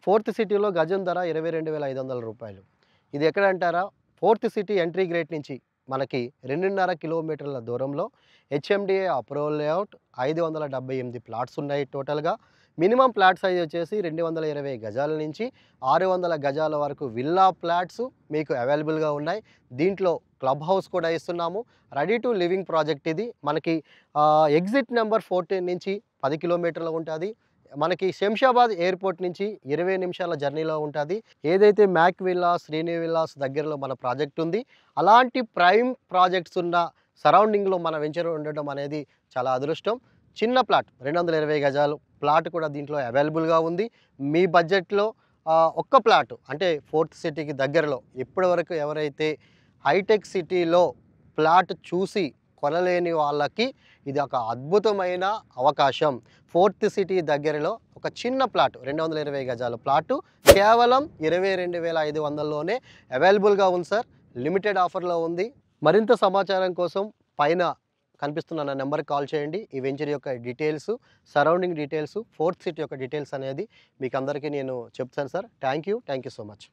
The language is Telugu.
ఫోర్త్ సిటీలో గజం ధర రూ. 22,500. ఇది ఎక్కడంటారా? ఫోర్త్ సిటీ ఎంట్రీ గేట్ నుంచి మనకి 2.5 కిలోమీటర్ల దూరంలో హెచ్ఎండిఏ అప్రూవల్ లేఅవుట్ 578 ప్లాట్స్ ఉన్నాయి టోటల్‌గా. మినిమమ్ ప్లాట్ సైజ్ వచ్చేసి 220 గజాల నుంచి 600 గజాల వరకు విల్లా ఫ్లాట్స్ మీకు అవైలబుల్‌గా ఉన్నాయి. దీంట్లో క్లబ్ హౌస్ కూడా ఇస్తున్నాము. రెడీ టు లివింగ్ ప్రాజెక్ట్ ఇది. మనకి ఎగ్జిట్ నెంబర్ 14 నుంచి 10 కిలోమీటర్లు ఉంటది. మనకి శంషాబాద్ ఎయిర్‌పోర్ట్ నుంచి 20 నిమిషాల జర్నీలో ఉంటది. ఏదైతే మ్యాక్ విల్లాస్, శ్రీని విల్లాస్ దగ్గరలో మన ప్రాజెక్ట్ ఉంది. అలాంటి ప్రైమ్ ప్రాజెక్ట్స్ ఉన్న సరౌండింగ్‌లో మన వెంచర్ ఉండడం అనేది చాలా అదృష్టం. చిన్న ప్లాట్ 220 గజాలు ప్లాట్ కూడా దీంట్లో అవైలబుల్‌గా ఉంది. మీ బడ్జెట్‌లో ఒక్క ప్లాట్ అంటే ఫోర్త్ సిటీకి దగ్గరలో ఇప్పటివరకు ఎవరైతే హైటెక్ సిటీలో ప్లాట్ చూసి కొనలేని వాళ్ళకి ఇది ఒక అద్భుతమైన అవకాశం. ఫోర్త్ సిటీ దగ్గరలో ఒక చిన్న ప్లాట్ 220 గజాల ప్లాటు కేవలం 22,500లోనే అవైలబుల్‌గా ఉంది సార్. లిమిటెడ్ ఆఫర్‌లో ఉంది. మరింత సమాచారం కోసం పైన కనిపిస్తున్న నా నెంబర్‌కి కాల్ చేయండి. ఈ వెంచర్ యొక్క details, surrounding details, fourth city యొక్క డీటెయిల్స్ అనేది మీకు అందరికీ నేను చెప్తాను sir. Thank you so much.